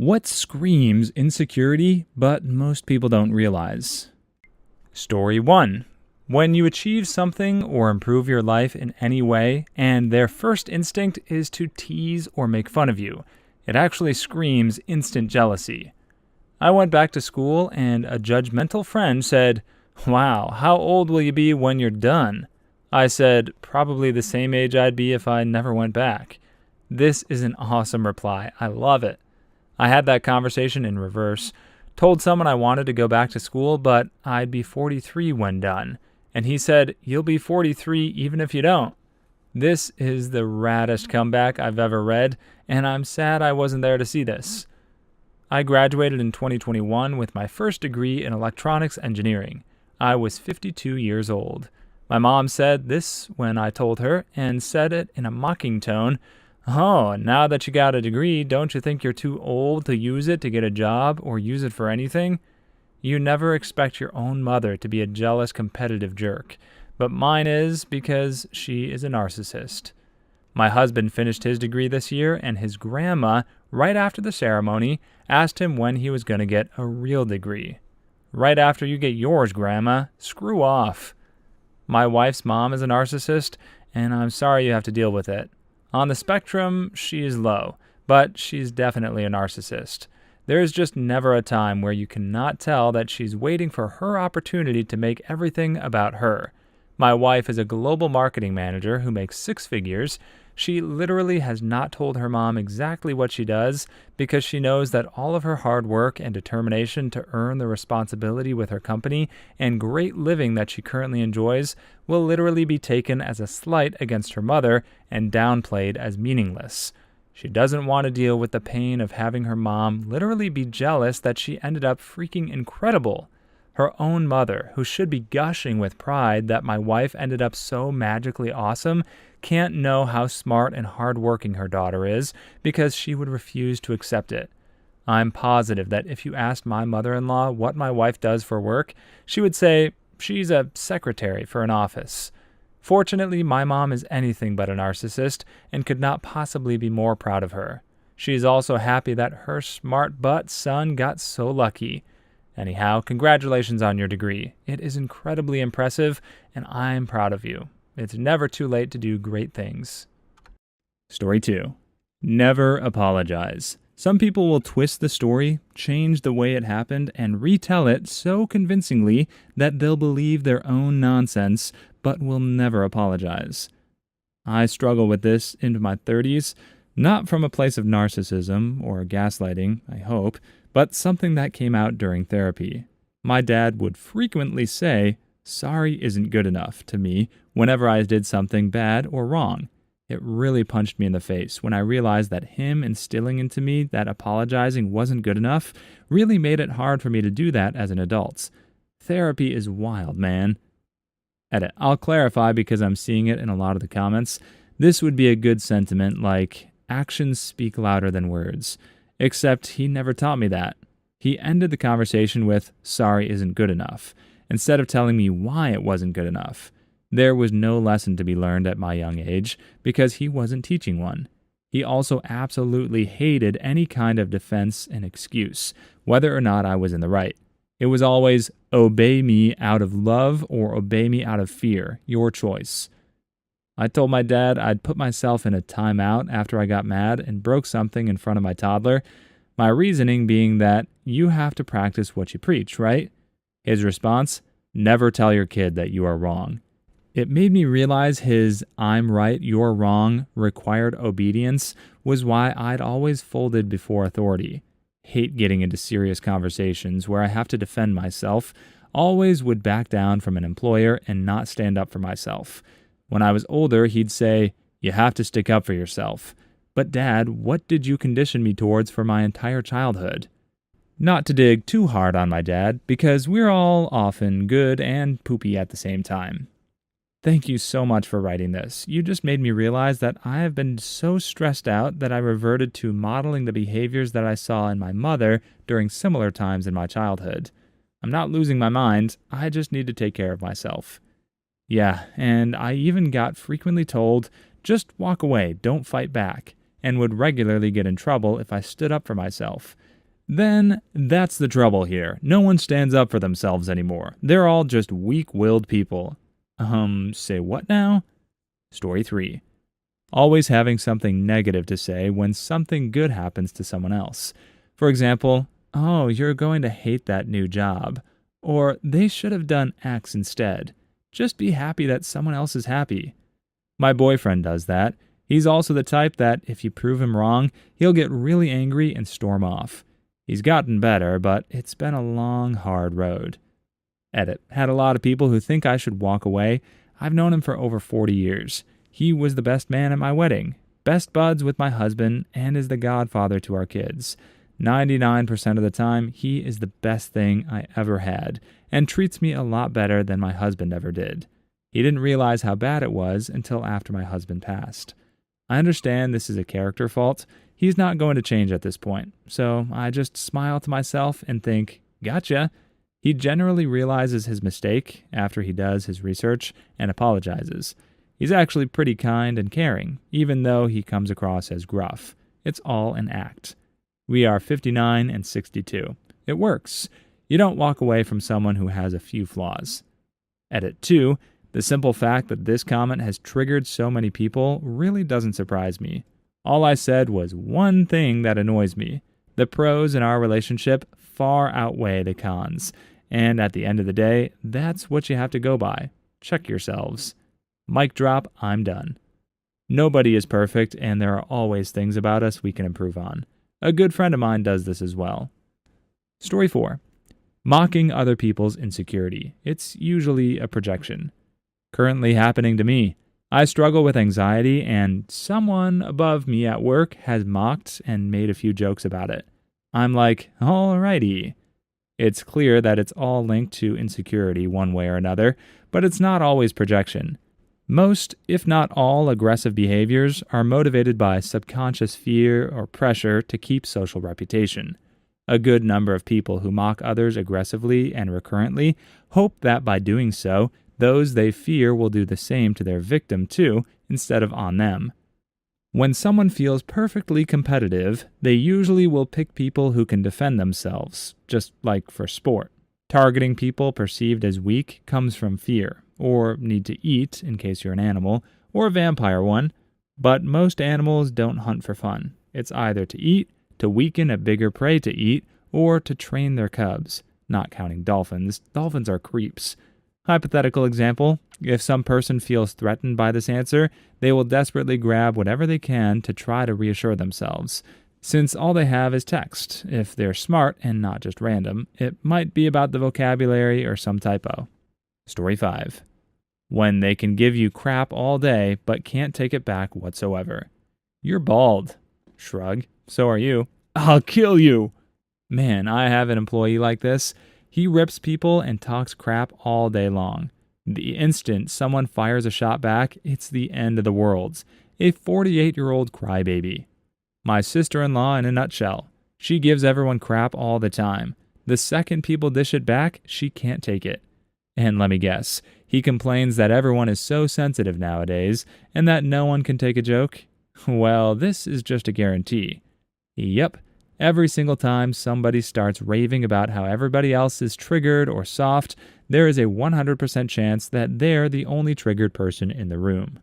What screams insecurity, but most people don't realize? Story 1. When you achieve something or improve your life in any way, and their first instinct is to tease or make fun of you, it actually screams instant jealousy. I went back to school and a judgmental friend said, "Wow, how old will you be when you're done?" I said, "Probably the same age I'd be if I never went back." This is an awesome reply. I love it. I had that conversation in reverse. Told someone I wanted to go back to school, but I'd be 43 when done. And he said, "You'll be 43 even if you don't." This is the raddest comeback I've ever read, and I'm sad I wasn't there to see this. I graduated in 2021 with my first degree in electronics engineering. I was 52 years old. My mom said this when I told her, and said it in a mocking tone. "Oh, now that you got a degree, don't you think you're too old to use it to get a job or use it for anything?" You never expect your own mother to be a jealous, competitive jerk, but mine is because she is a narcissist. My husband finished his degree this year, and his grandma, right after the ceremony, asked him when he was going to get a real degree. "Right after you get yours, Grandma. Screw off." My wife's mom is a narcissist, and I'm sorry you have to deal with it. On the spectrum, she is low, but she's definitely a narcissist. There is just never a time where you cannot tell that she's waiting for her opportunity to make everything about her. My wife is a global marketing manager who makes 6 figures. She literally has not told her mom exactly what she does because she knows that all of her hard work and determination to earn the responsibility with her company and great living that she currently enjoys will literally be taken as a slight against her mother and downplayed as meaningless. She doesn't want to deal with the pain of having her mom literally be jealous that she ended up freaking incredible. Her own mother, who should be gushing with pride that my wife ended up so magically awesome, can't know how smart and hardworking her daughter is because she would refuse to accept it. I'm positive that if you asked my mother-in-law what my wife does for work, she would say she's a secretary for an office. Fortunately, my mom is anything but a narcissist and could not possibly be more proud of her. She is also happy that her smart butt son got so lucky. Anyhow, congratulations on your degree. It is incredibly impressive, and I'm proud of you. It's never too late to do great things. Story 2. Never apologize. Some people will twist the story, change the way it happened, and retell it so convincingly that they'll believe their own nonsense, but will never apologize. I struggle with this into my 30s, not from a place of narcissism or gaslighting, I hope, but something that came out during therapy. My dad would frequently say, "Sorry isn't good enough," to me whenever I did something bad or wrong. It really punched me in the face when I realized that him instilling into me that apologizing wasn't good enough really made it hard for me to do that as an adult. Therapy is wild, man. Edit. I'll clarify because I'm seeing it in a lot of the comments. This would be a good sentiment like, actions speak louder than words. Except he never taught me that. He ended the conversation with, "Sorry isn't good enough," instead of telling me why it wasn't good enough. There was no lesson to be learned at my young age because he wasn't teaching one. He also absolutely hated any kind of defense and excuse, whether or not I was in the right. It was always, "Obey me out of love or obey me out of fear, your choice." I told my dad I'd put myself in a timeout after I got mad and broke something in front of my toddler, my reasoning being that you have to practice what you preach, right? His response, "Never tell your kid that you are wrong." It made me realize his "I'm right, you're wrong" required obedience was why I'd always folded before authority. Hate getting into serious conversations where I have to defend myself, always would back down from an employer and not stand up for myself. When I was older, he'd say, "You have to stick up for yourself." But Dad, what did you condition me towards for my entire childhood? Not to dig too hard on my dad, because we're all often good and poopy at the same time. Thank you so much for writing this. You just made me realize that I have been so stressed out that I reverted to modeling the behaviors that I saw in my mother during similar times in my childhood. I'm not losing my mind, I just need to take care of myself. Yeah, and I even got frequently told, "Just walk away, don't fight back," and would regularly get in trouble if I stood up for myself. then that's the trouble here. No one stands up for themselves anymore. They're all just weak-willed people. Say what now? Story 3. Always having something negative to say when something good happens to someone else. For example, oh, you're going to hate that new job. Or they should have done X instead. Just be happy that someone else is happy. My boyfriend does that. He's also the type that, if you prove him wrong, he'll get really angry and storm off. He's gotten better, but it's been a long, hard road. Edit. Had a lot of people who think I should walk away. I've known him for over 40 years. He was the best man at my wedding, best buds with my husband, and is the godfather to our kids. 99% of the time, he is the best thing I ever had, and treats me a lot better than my husband ever did. He didn't realize how bad it was until after my husband passed. I understand this is a character fault. He's not going to change at this point, so I just smile to myself and think, gotcha. He generally realizes his mistake after he does his research and apologizes. He's actually pretty kind and caring, even though he comes across as gruff. It's all an act. We are 59 and 62. It works. You don't walk away from someone who has a few flaws. Edit 2. The simple fact that this comment has triggered so many people really doesn't surprise me. All I said was one thing that annoys me. The pros in our relationship far outweigh the cons. And at the end of the day, that's what you have to go by. Check yourselves. Mic drop, I'm done. Nobody is perfect, and there are always things about us we can improve on. A good friend of mine does this as well. Story 4. Mocking other people's insecurity. It's usually a projection. Currently happening to me. I struggle with anxiety, and someone above me at work has mocked and made a few jokes about it. I'm like, alrighty. It's clear that it's all linked to insecurity one way or another, but it's not always projection. Most, if not all, aggressive behaviors are motivated by subconscious fear or pressure to keep social reputation. A good number of people who mock others aggressively and recurrently hope that by doing so, those they fear will do the same to their victim too, instead of on them. When someone feels perfectly competitive, they usually will pick people who can defend themselves, just like for sport. Targeting people perceived as weak comes from fear, or need to eat, in case you're an animal, or a vampire one, but most animals don't hunt for fun. It's either to eat, to weaken a bigger prey to eat, or to train their cubs, not counting dolphins. Dolphins are creeps. Hypothetical example, if some person feels threatened by this answer, they will desperately grab whatever they can to try to reassure themselves. Since all they have is text, if they're smart and not just random, it might be about the vocabulary or some typo. Story 5. When they can give you crap all day but can't take it back whatsoever. You're bald. Shrug. So are you. I'll kill you. Man, I have an employee like this. He rips people and talks crap all day long. The instant someone fires a shot back, it's the end of the world. A 48-year-old crybaby. My sister-in-law in a nutshell. She gives everyone crap all the time. The second people dish it back, she can't take it. And let me guess, he complains that everyone is so sensitive nowadays and that no one can take a joke? Well, this is just a guarantee. Yep. Every single time somebody starts raving about how everybody else is triggered or soft, there is a 100% chance that they're the only triggered person in the room.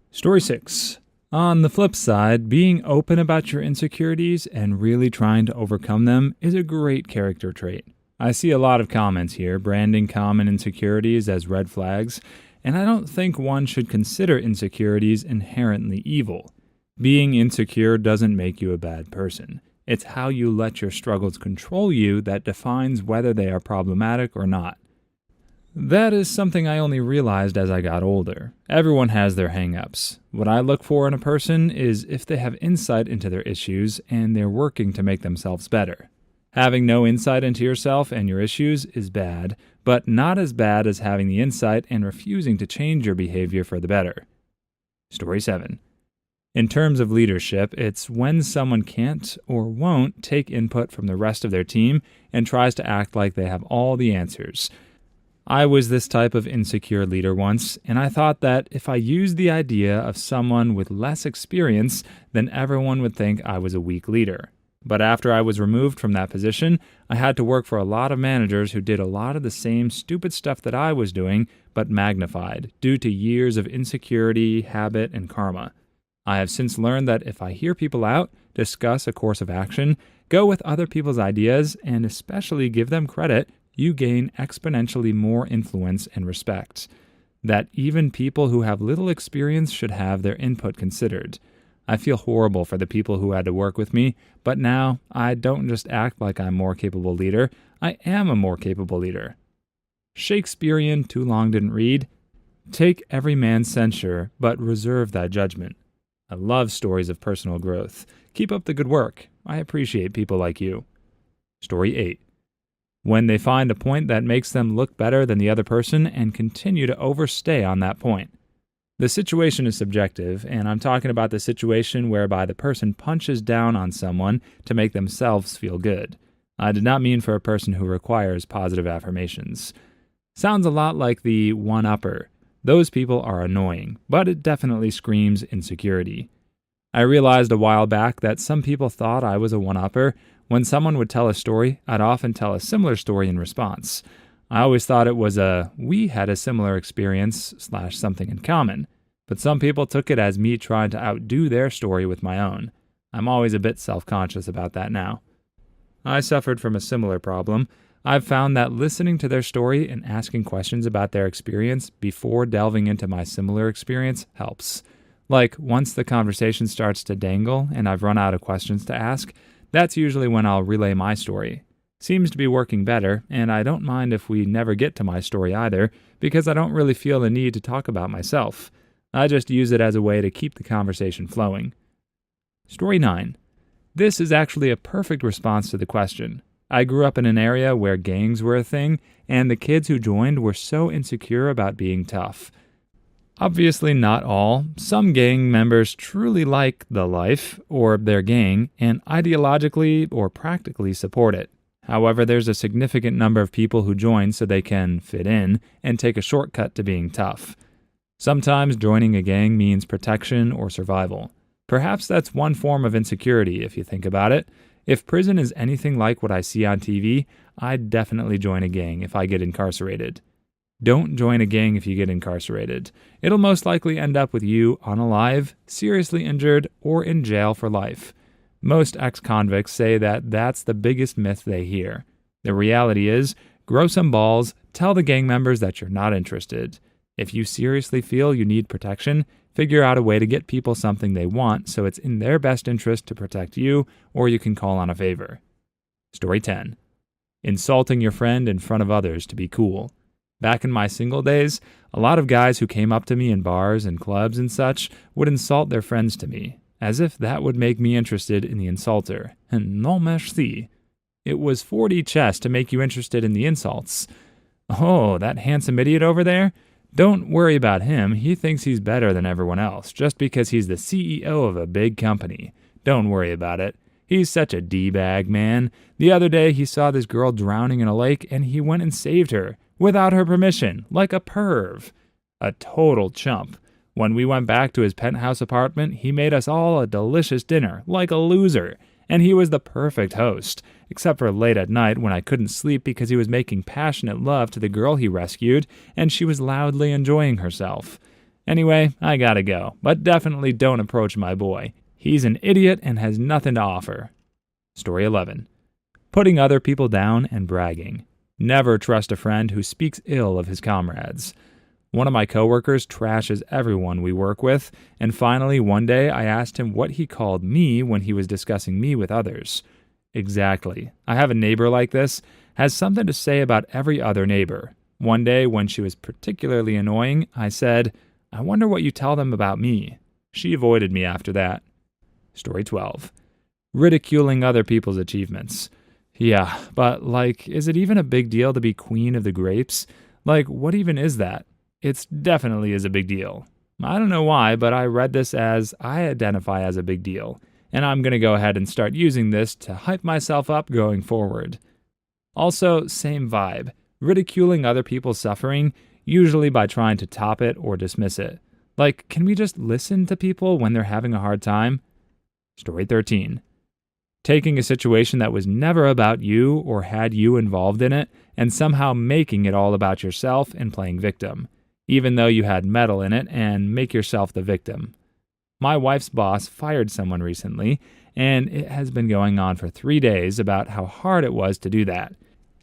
Story 6. On the flip side, being open about your insecurities and really trying to overcome them is a great character trait. I see a lot of comments here branding common insecurities as red flags, and I don't think one should consider insecurities inherently evil. Being insecure doesn't make you a bad person. It's how you let your struggles control you that defines whether they are problematic or not. That is something I only realized as I got older. Everyone has their hang-ups. What I look for in a person is if they have insight into their issues and they're working to make themselves better. Having no insight into yourself and your issues is bad, but not as bad as having the insight and refusing to change your behavior for the better. Story 7. In terms of leadership, it's when someone can't or won't take input from the rest of their team and tries to act like they have all the answers. I was this type of insecure leader once, and I thought that if I used the idea of someone with less experience, then everyone would think I was a weak leader. But after I was removed from that position, I had to work for a lot of managers who did a lot of the same stupid stuff that I was doing, but magnified, due to years of insecurity, habit, and karma. I have since learned that if I hear people out, discuss a course of action, go with other people's ideas, and especially give them credit, you gain exponentially more influence and respect. That even people who have little experience should have their input considered. I feel horrible for the people who had to work with me, but now I don't just act like I'm a more capable leader, I am a more capable leader. Shakespearean too long didn't read. Take every man's censure, but reserve thy judgment. I love stories of personal growth. Keep up the good work. I appreciate people like you. Story 8. When they find a point that makes them look better than the other person and continue to overstay on that point. The situation is subjective, and I'm talking about the situation whereby the person punches down on someone to make themselves feel good. I did not mean for a person who requires positive affirmations. Sounds a lot like the one-upper. Those people are annoying, but it definitely screams insecurity. I realized a while back that some people thought I was a one-upper. When someone would tell a story, I'd often tell a similar story in response. I always thought it was we had a similar experience / something in common, but some people took it as me trying to outdo their story with my own. I'm always a bit self-conscious about that now. I suffered from a similar problem. I've found that listening to their story and asking questions about their experience before delving into my similar experience helps. Like, once the conversation starts to dangle and I've run out of questions to ask, that's usually when I'll relay my story. Seems to be working better, and I don't mind if we never get to my story either, because I don't really feel the need to talk about myself. I just use it as a way to keep the conversation flowing. Story 9. This is actually a perfect response to the question. I grew up in an area where gangs were a thing, and the kids who joined were so insecure about being tough. Obviously not all. Some gang members truly like the life, or their gang, and ideologically or practically support it. However, there's a significant number of people who join so they can fit in and take a shortcut to being tough. Sometimes joining a gang means protection or survival. Perhaps that's one form of insecurity if you think about it. If prison is anything like what I see on TV, I'd definitely join a gang if I get incarcerated. Don't join a gang if you get incarcerated. It'll most likely end up with you unalive, seriously injured, or in jail for life. Most ex-convicts say that that's the biggest myth they hear. The reality is, grow some balls, tell the gang members that you're not interested. If you seriously feel you need protection, figure out a way to get people something they want so it's in their best interest to protect you, or you can call on a favor. Story 10. Insulting your friend in front of others to be cool. Back in my single days, a lot of guys who came up to me in bars and clubs and such would insult their friends to me, as if that would make me interested in the insulter. And non merci. It was 4D chess to make you interested in the insults. Oh, that handsome idiot over there? Don't worry about him. He thinks he's better than everyone else, just because he's the CEO of a big company. Don't worry about it. He's such a D-bag, man. The other day, he saw this girl drowning in a lake, and he went and saved her. Without her permission, like a perv. A total chump. When we went back to his penthouse apartment, he made us all a delicious dinner, like a loser. And he was the perfect host, except for late at night when I couldn't sleep because he was making passionate love to the girl he rescued, and she was loudly enjoying herself. Anyway, I gotta go, but definitely don't approach my boy. He's an idiot and has nothing to offer. Story 11. Putting other people down and bragging. Never trust a friend who speaks ill of his comrades. One of my coworkers trashes everyone we work with, and finally one day I asked him what he called me when he was discussing me with others. Exactly. I have a neighbor like this, has something to say about every other neighbor. One day when she was particularly annoying, I said, "I wonder what you tell them about me." She avoided me after that. Story 12. Ridiculing other people's achievements. Yeah, but is it even a big deal to be queen of the grapes? What even is that? It definitely is a big deal. I don't know why, but I read this as I identify as a big deal, and I'm going to go ahead and start using this to hype myself up going forward. Also, same vibe, ridiculing other people's suffering, usually by trying to top it or dismiss it. Can we just listen to people when they're having a hard time? Story 13. Taking a situation that was never about you or had you involved in it and somehow making it all about yourself and playing victim, even though you had meddle in it, and make yourself the victim. My wife's boss fired someone recently, and it has been going on for 3 days about how hard it was to do that,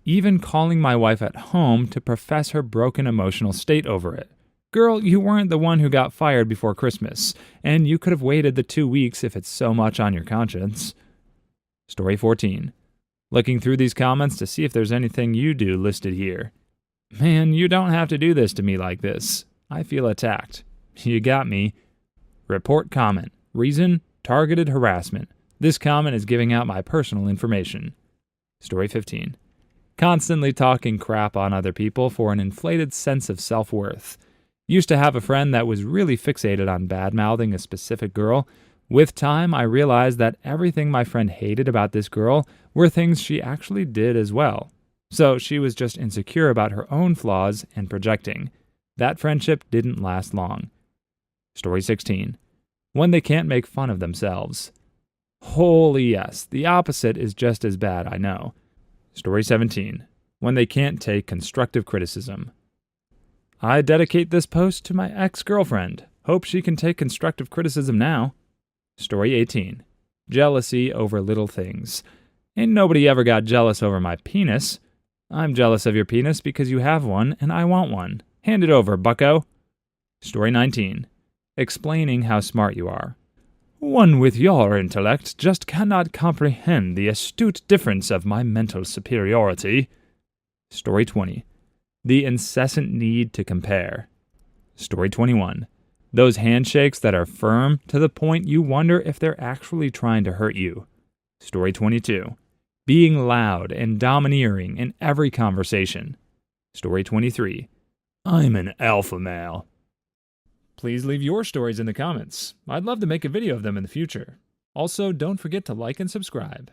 even calling my wife at home to profess her broken emotional state over it. Girl, you weren't the one who got fired before Christmas, and you could have waited the 2 weeks if it's so much on your conscience. Story 14. Looking through these comments to see if there's anything you do listed here. Man, you don't have to do this to me like this. I feel attacked. You got me. Report comment. Reason: targeted harassment. This comment is giving out my personal information. Story 15. Constantly talking crap on other people for an inflated sense of self-worth. Used to have a friend that was really fixated on bad-mouthing a specific girl. With time, I realized that everything my friend hated about this girl were things she actually did as well. So she was just insecure about her own flaws and projecting. That friendship didn't last long. Story 16. When they can't make fun of themselves. Holy yes, the opposite is just as bad, I know. Story 17. When they can't take constructive criticism. I dedicate this post to my ex-girlfriend. Hope she can take constructive criticism now. Story 18. Jealousy over little things. Ain't nobody ever got jealous over my penis. I'm jealous of your penis because you have one and I want one. Hand it over, bucko. Story 19. Explaining how smart you are. One with your intellect just cannot comprehend the astute difference of my mental superiority. Story 20. The incessant need to compare. Story 21. Those handshakes that are firm to the point you wonder if they're actually trying to hurt you. Story 22. Being loud and domineering in every conversation. Story 23. I'm an alpha male. Please leave your stories in the comments. I'd love to make a video of them in the future. Also, don't forget to like and subscribe.